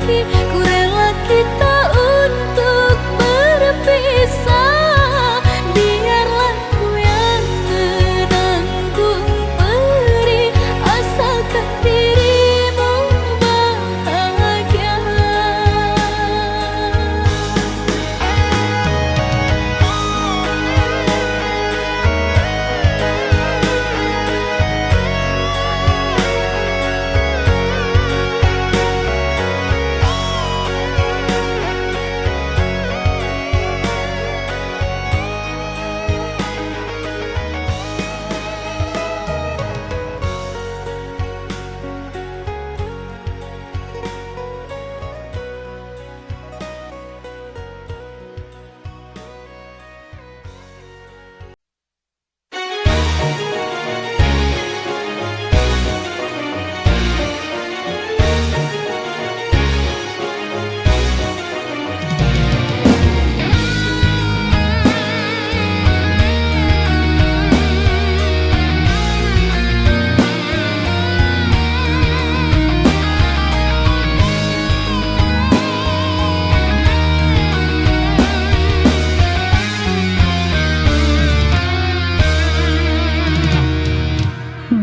lagi. Ku rela kita untuk berpisah. Biarlah ku yang menanggung perih, asalkan dirimu bahagia.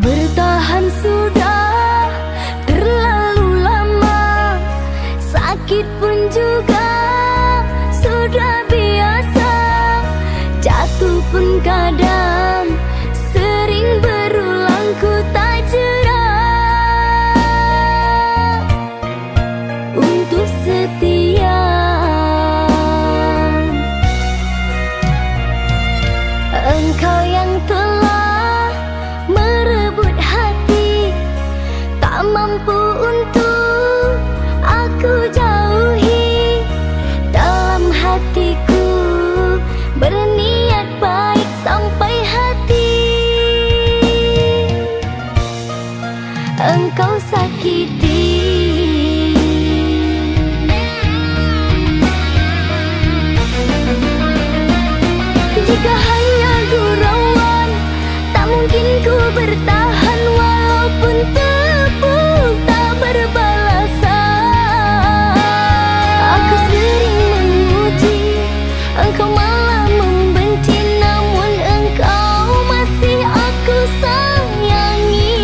Bertahan sudah terlalu lama, sakit pun juga sudah biasa, jatuh pun kadang sering berulang, ku tak jerah untuk setia. Engkau yang telah merebut hati, tak mampu untuk aku jauhi. Dalam hatiku berniat baik sampai hati engkau sakiti. Jika hanya gurauan, tak mungkin ku bertahan, walaupun tepuk tak berbalasan. Aku sering memuji, engkau malah membenci, namun engkau masih aku sayangi.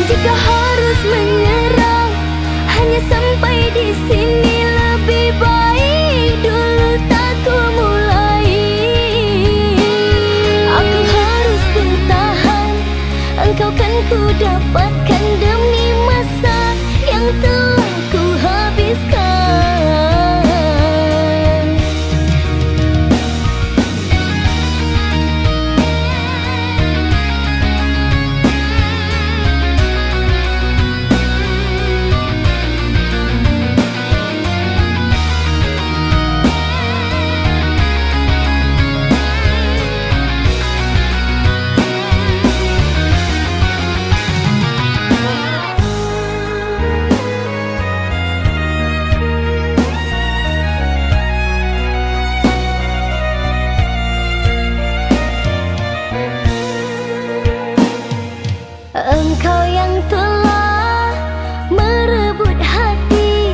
Jika harus menyerah, hanya sampai di sini, lebih baik dulu tak ku mulai. Aku harus bertahan, engkau kan ku dapatkan demi masa yang telah ku habiskan. Engkau yang telah merebut hati,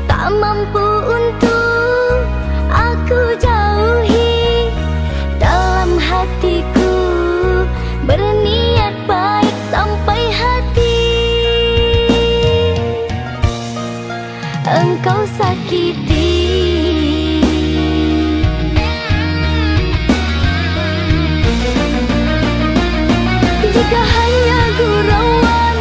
tak mampu untuk aku jauhi. Dalam hatiku berniat baik sampai hati engkau sakiti. Jika hanya gurauan,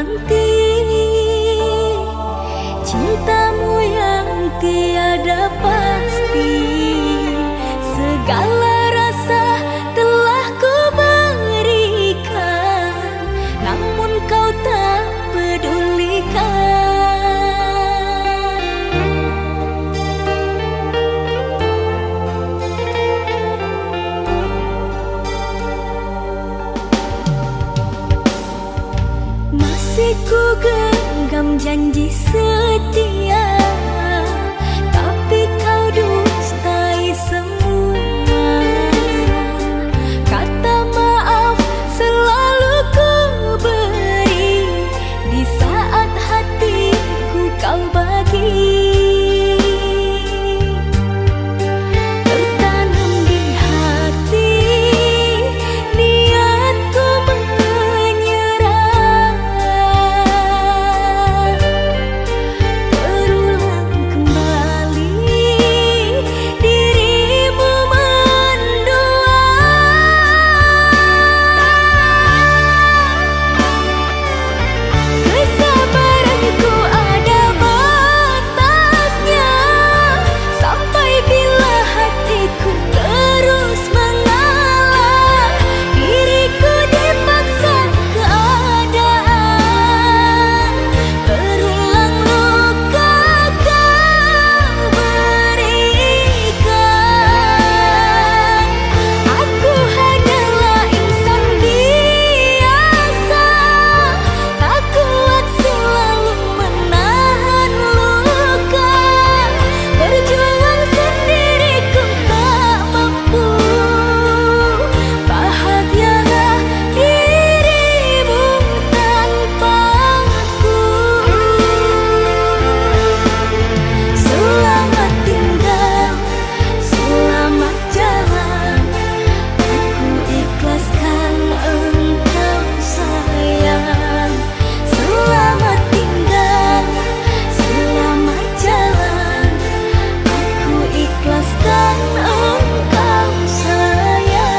menanti cintamu yang tiada pasti. Segala rasa telah ku berikan, namun kau tak pedulikan. Masih ku genggam janji setia, tapi kau dustai semua. Kata maaf selalu ku beri di saat hatiku kau bagi. Tertanam di hati niatku menyerah. Terulang kembali dirimu mendua. Kesabaranku ada batasnya, sampai bila hatiku terus mengalah. Diriku dipaksa keadaan, berulang luka kau berikan. Aku hanyalah insan biasa, tak kuat selalu menahan luka. Berjuang sendiriku tak mampu, bahagialah dirimu tanpaku. Selamat tinggal, selamat jalan, aku ikhlaskan engkau sayang. Selamat tinggal, selamat jalan, aku ikhlaskan engkau sayang.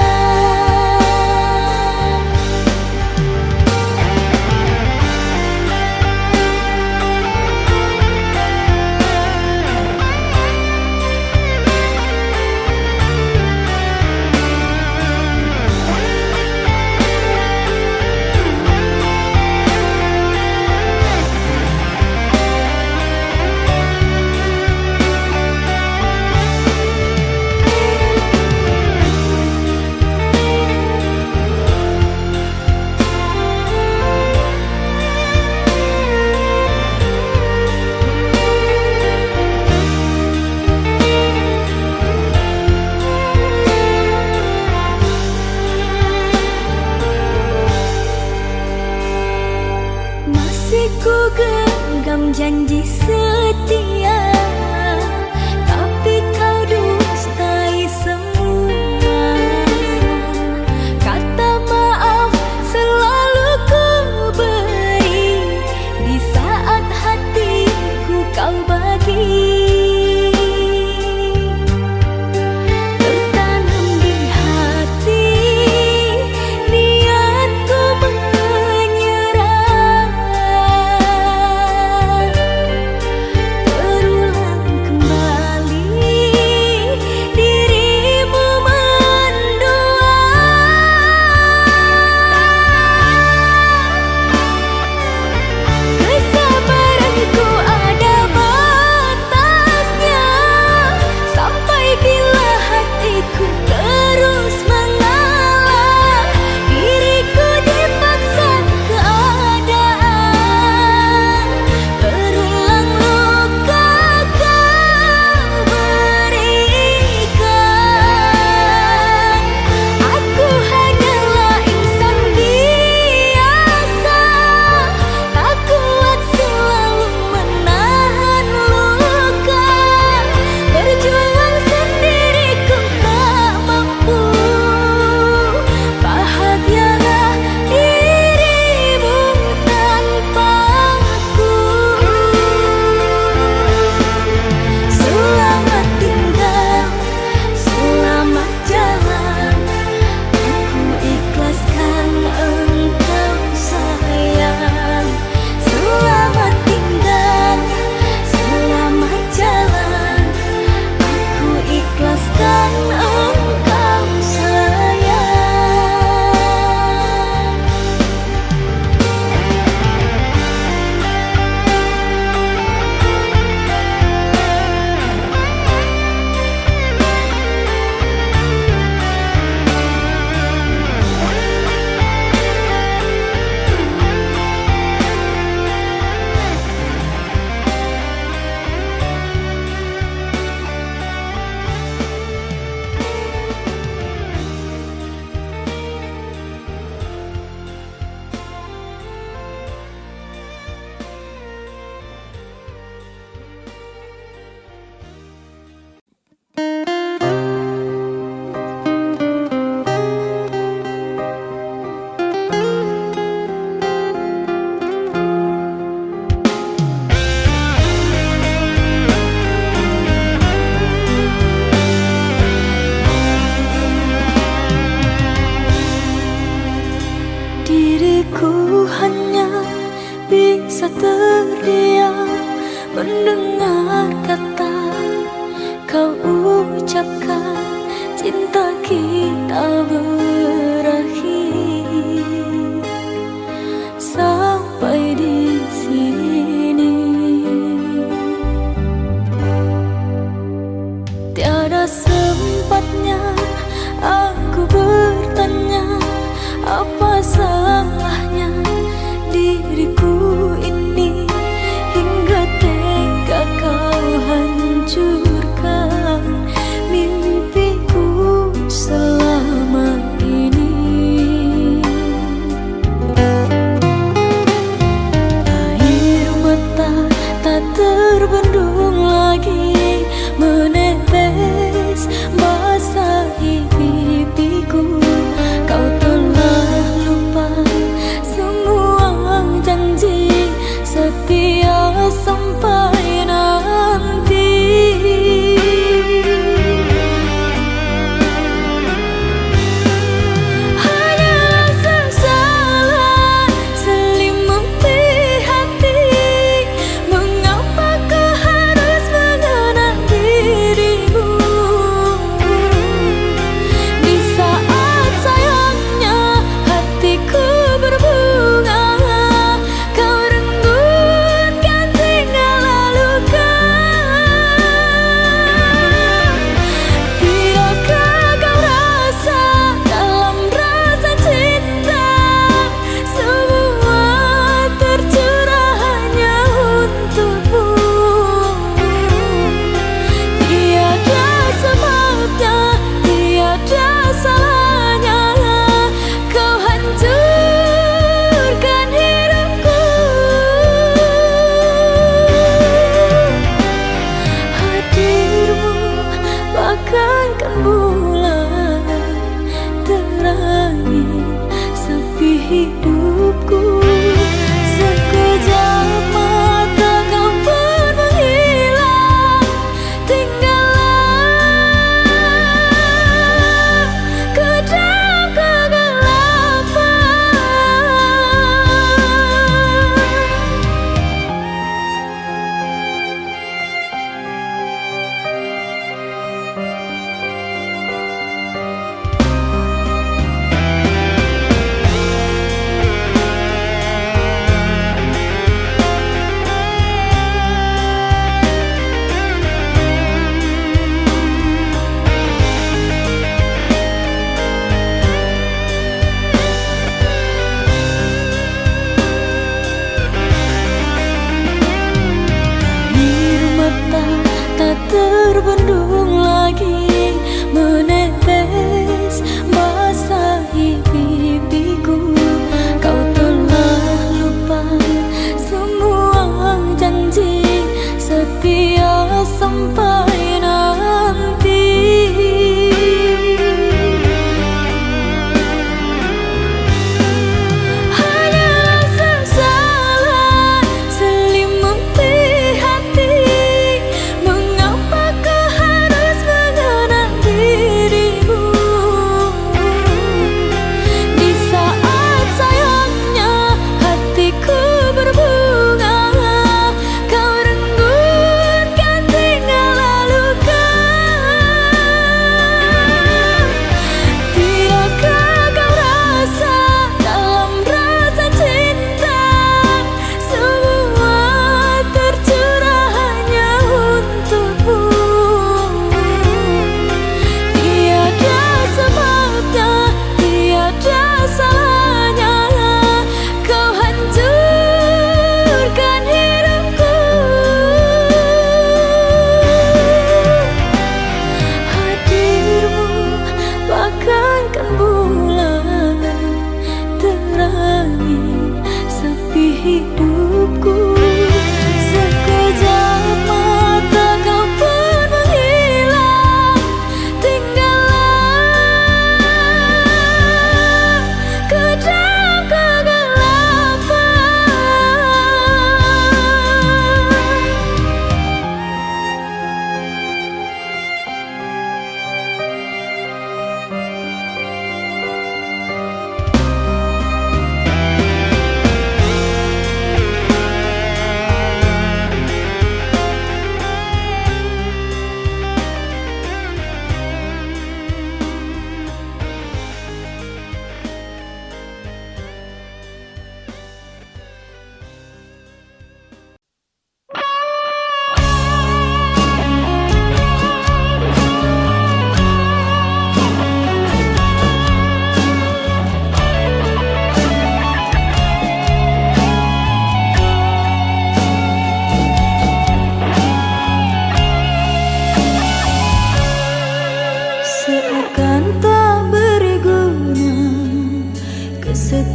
Masih ku genggam janji setia, tapi kau dustai semua. Kata maaf selalu ku beri di saat hatiku kau bagi. Tertanam di hati niatku menyerah. bisa terdiam mendengar kata kau ucapkan, cinta kita berakhir sampai di sini. Tiada sempatnya aku bertanya, apa salahnya diriku ini, hingga tega kau hancurkan mimpiku selama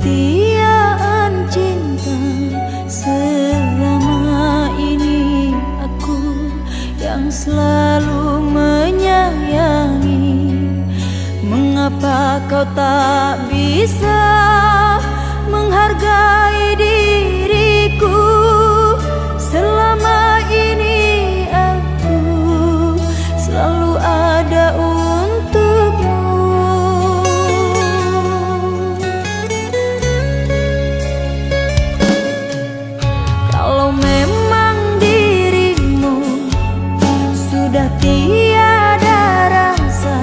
kesetiaan cinta. Selama ini aku yang selalu menyayangi. Mengapa kau tak bisa menghargai diriku? Selama ini aku selalu ada untukmu. Kalau memang dirimu sudah tiada rasa,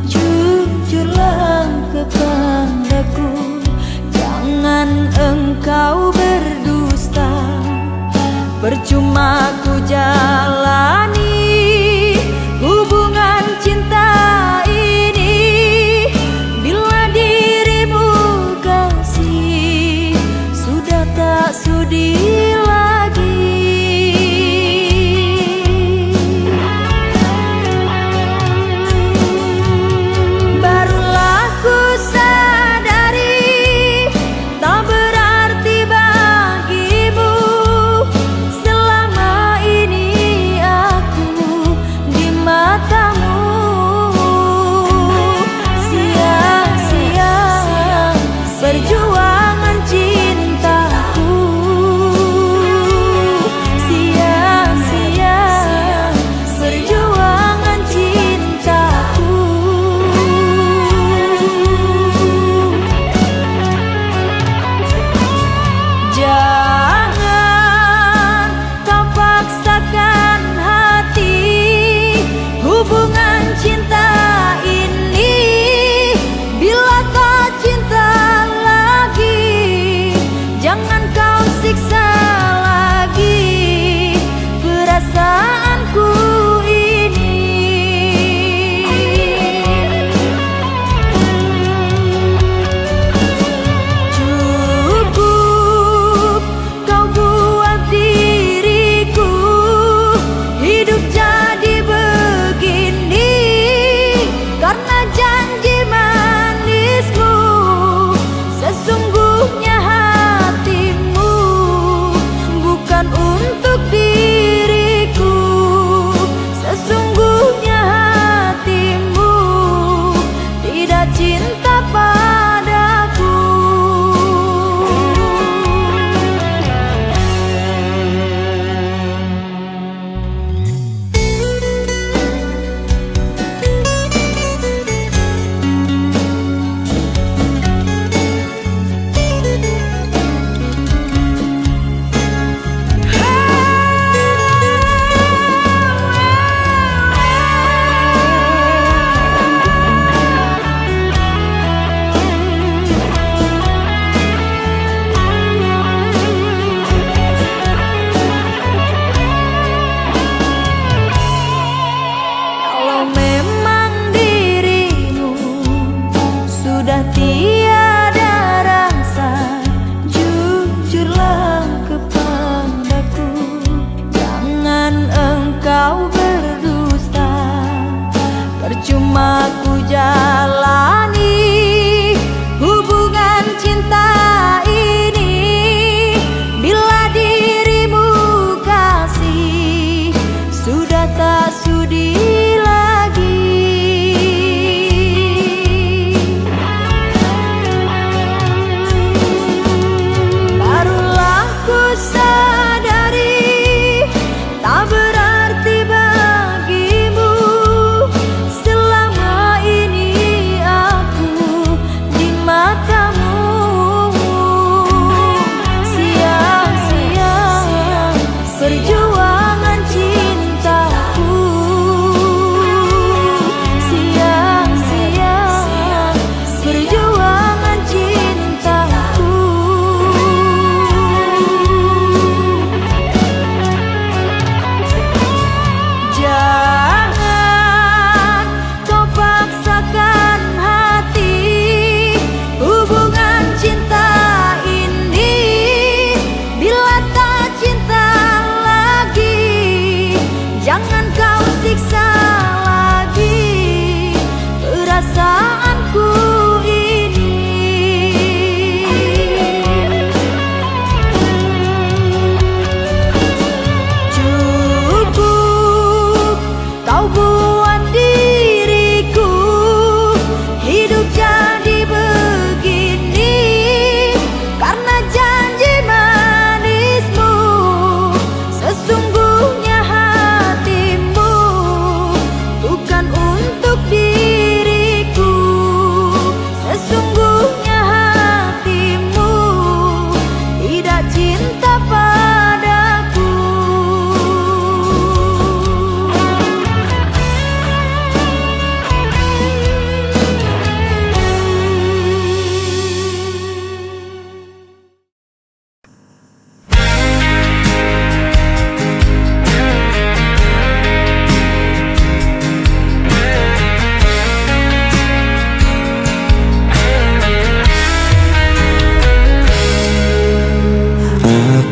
jujurlah kepadaku. Jangan engkau berdusta. Percuma ku jalani hubungan cinta ini bila dirimu kasih sudah tak sudi lagi. Barulah ku sadari tak berarti bagimu. Selama ini aku di matamu sia-sia perjuangan cintaku. Sia-sia perjuangan cintaku. Jangan kau paksakan hati hubungan cinta ini. Bila kau cinta lagi, jangan kau siksa lagi perasaanku ini. Cukup kau buat diriku hidup jadi begini karena janji manismu. Sesungguhnya hatimu bukan untuk diriku. Sesungguhnya hatimu tidak cinta padaku. Kalau memang dirimu sudah tiada rasa, jujurlah kepadaku. Jangan engkau berdusta. Percuma ku jalani hubungan cinta ini bila dirimu kasih sudah tak sudi lagi. Barulah ku sadari tak berarti bagimu. Selama ini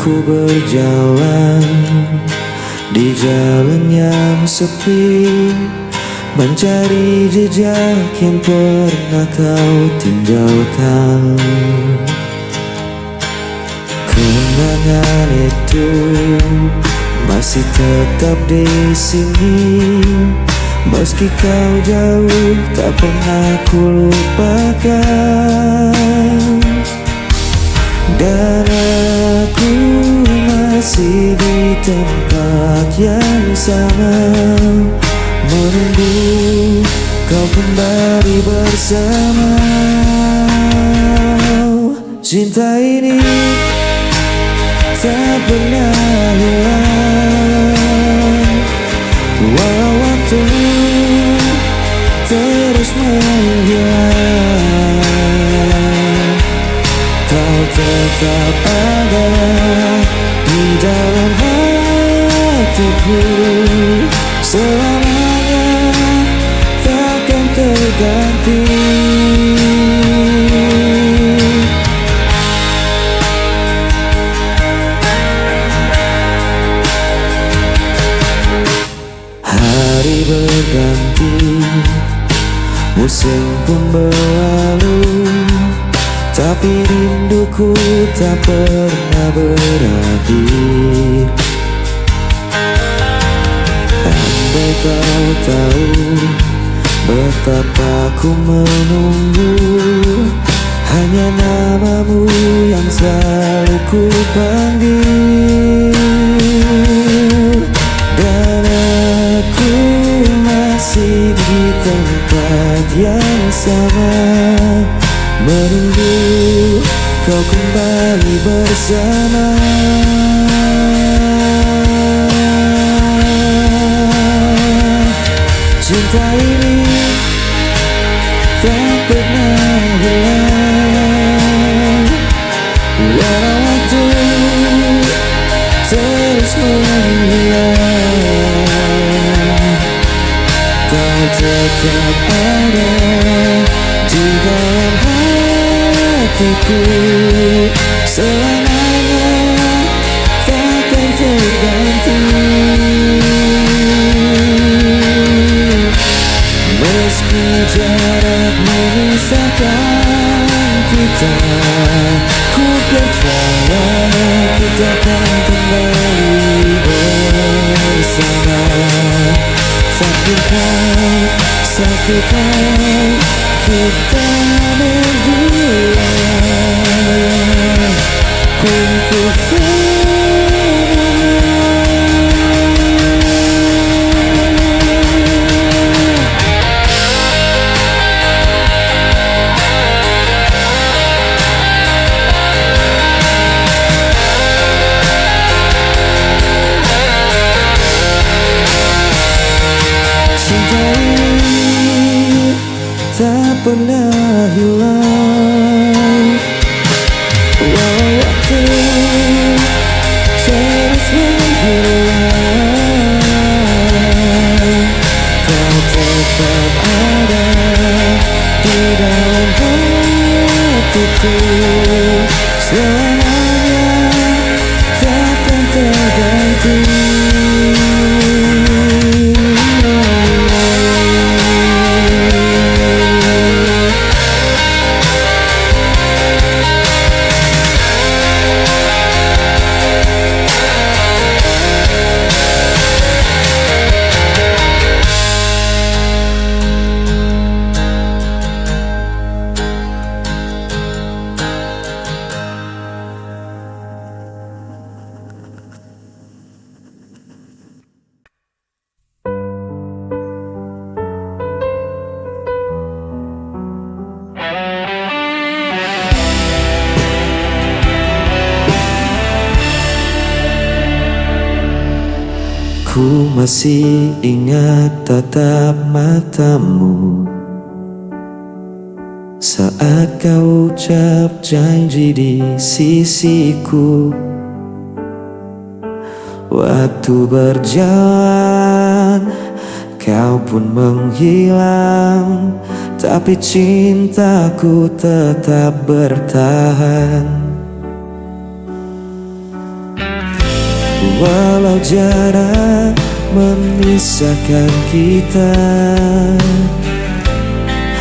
Ku berjalan di jalan yang sepi, mencari jejak yang pernah kau tinggalkan. Kenangan itu masih tetap di sini, meski kau jauh tak pernah ku lupakan. Dan aku masih di tempat yang sama, menunggu kau kembali bersama. Cinta ini tak pernah hilang, walau waktu terus menghilang. Kau tetap ada di dalam hatiku, selamanya takkan terganti. Hari berganti, musim pun berlalu, tapi rinduku tak pernah berakhir. Andai kau tahu betapa ku menunggu, hanya namamu yang selalu ku panggil. Dan aku masih di tempat yang sama, menunggu kau kembali bersama. Cinta ini tak pernah hilang, walau waktu terus menghilang. Kau tetap ada di dalam hatiku, selamanya takkan terganti. Meski jarak memisahkan kita, ku percaya kita akan kembali bersama. Takdirkan satu kali kita berdua untuk tak pernah hilang, walau waktu terus menghilang. Kau tetap ada di dalam hatiku, selamanya takkan terganti. Ku masih ingat tatap matamu saat kau ucap janji di sisiku. Waktu berjalan, kau pun menghilang, tapi cintaku tetap bertahan. Walau jarak memisahkan kita,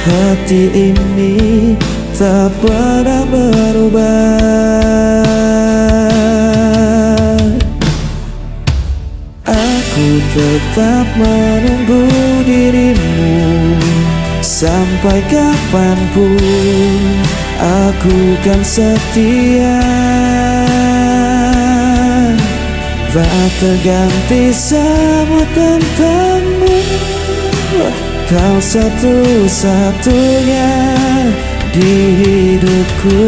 hati ini tak pernah berubah. Aku tetap menunggu dirimu sampai kapanpun. Aku kan setia, tak terganti semua tentangmu. Kau satu-satunya di hidupku.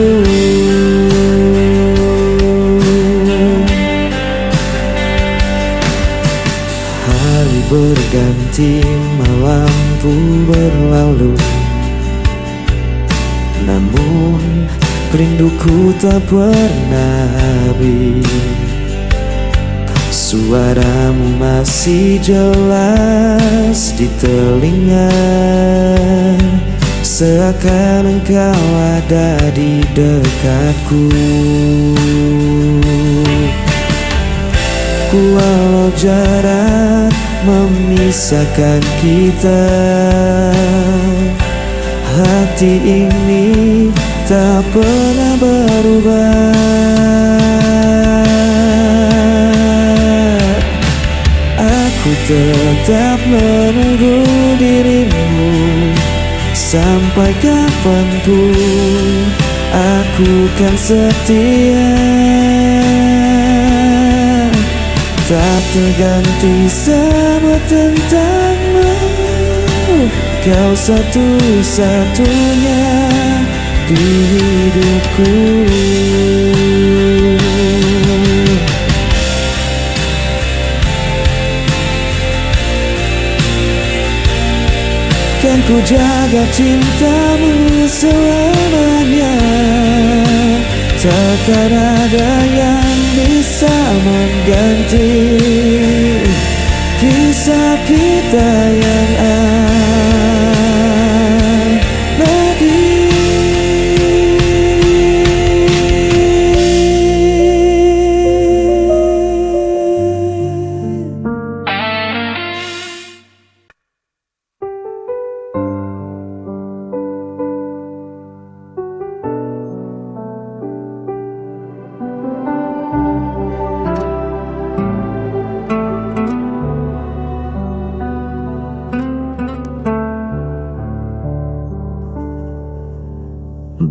Hari berganti, malam pun berlalu, namun rinduku tak pernah habis. Suaramu masih jelas di telinga, seakan engkau ada di dekatku. Walau jarak memisahkan kita, hati ini tak pernah berubah. Aku tetap menunggu dirimu sampai kapanpun. Aku kan setia, tak terganti semua tentangmu. Kau satu-satunya di hidupku. Kan ku jaga cintamu selamanya, takkan ada yang bisa mengganti kisah kita yang abadi.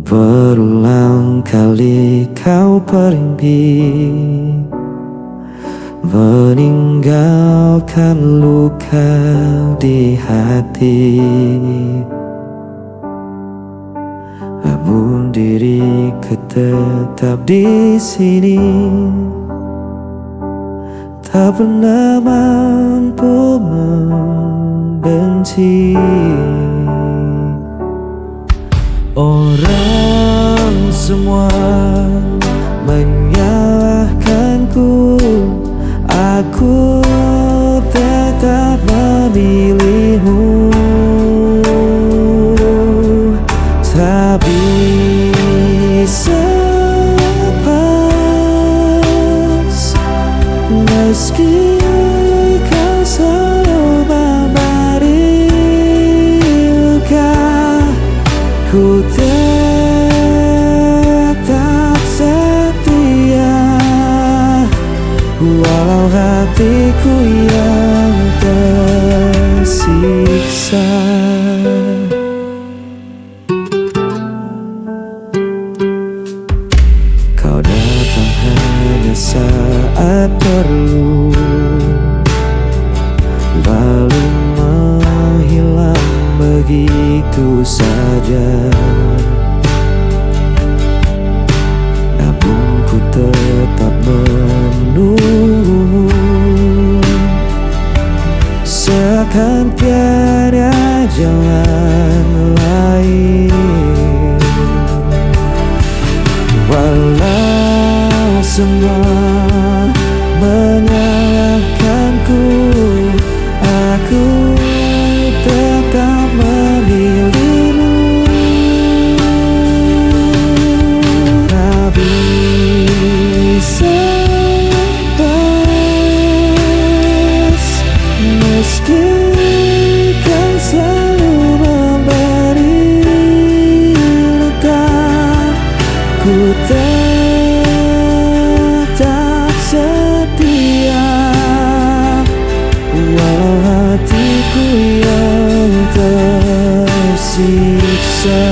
Berulang kali kau pergi, meninggalkan luka di hati. Namun diriku tetap di sini, tak pernah mampu membenci. Orang semua menyalahkanku, aku tetap memilihmu. Tak bisa lepas, meski kau selalu memberi luka. Ku tetap setia, walau hatiku yang tersiksa. Kau datang hanya saat perlu, lalu menghilang begitu saja. Namun ku tetap menunggumu, seakan tiada jalan lain. Walau semua menyalahkanku, aku tetap memilihmu. Tak bisa lepas, Ku tetap setia, walau hatiku yang tersiksa.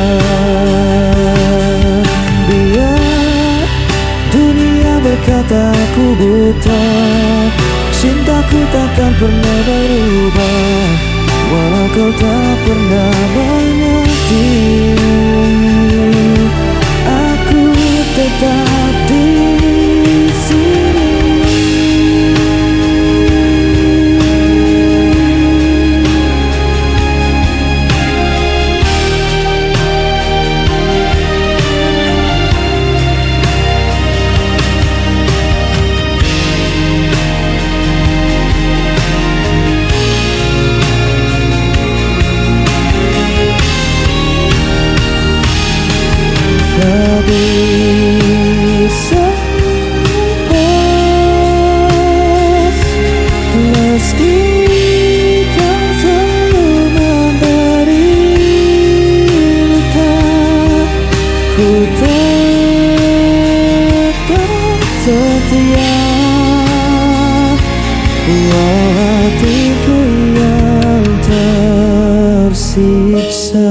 Biar dunia berkata aku buta, cintaku takkan pernah berubah, walau kau tak pernah mengerti. Aku tetap di sini. Tak bisa lepas, meski kau selalu memberi luka. Ku tetap setia, walau hatiku yang tersiksa.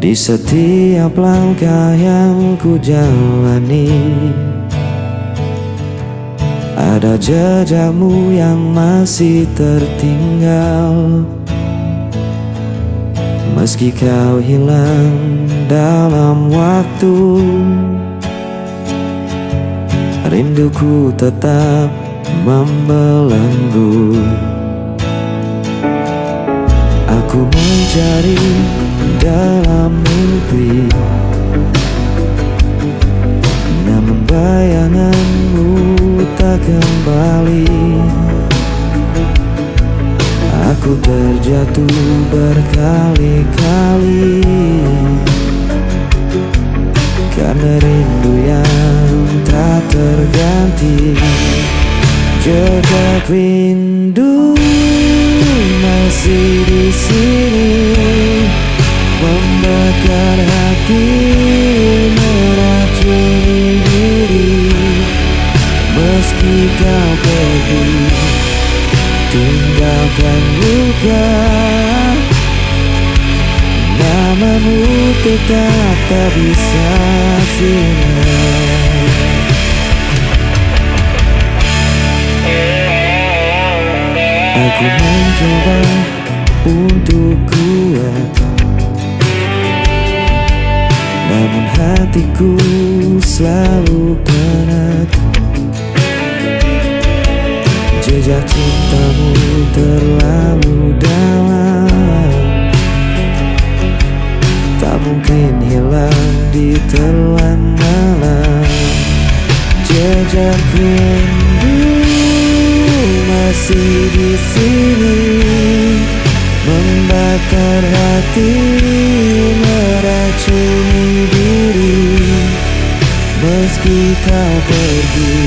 Di setiap langkah yang ku jalani, ada jejakmu yang masih tertinggal. Meski kau hilang dalam waktu, rinduku tetap membelenggu. Aku mencari dalam mimpi, namun bayanganmu tak kembali. Aku terjatuh berkali-kali karena rindu yang tak terganti. Jejak rindu masih di sini, membakar hati, meracuni diri. Meski kau pergi, tinggalkan luka, namamu tetap tak bisa sinar. Aku mencoba untuk kuat, namun hatiku selalu penat. Jejak cintamu terlalu dalam, tak mungkin hilang di telan malam. Jejak rindu masih di sini, membakar hati, meracuni diri. Meski kau pergi,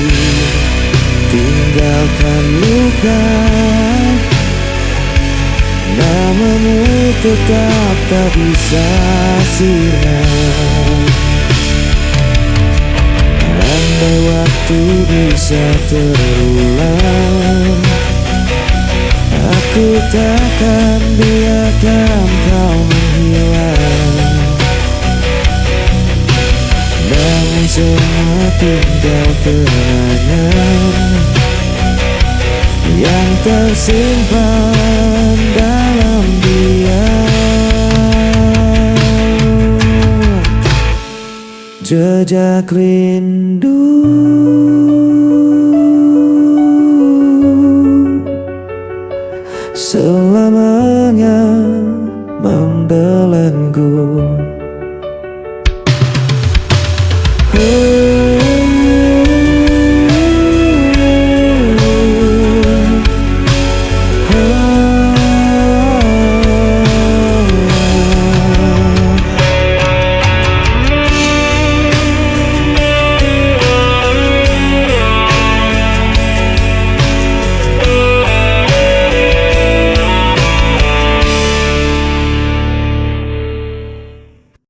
tinggalkan luka, namamu tetap tak bisa sinar. Andai waktu bisa terulang, aku takkan biarkan kau menghilang. Namun semua tinggal kenangan yang tersimpan dalam diam. Jejak rindu selamanya memberi hatiku.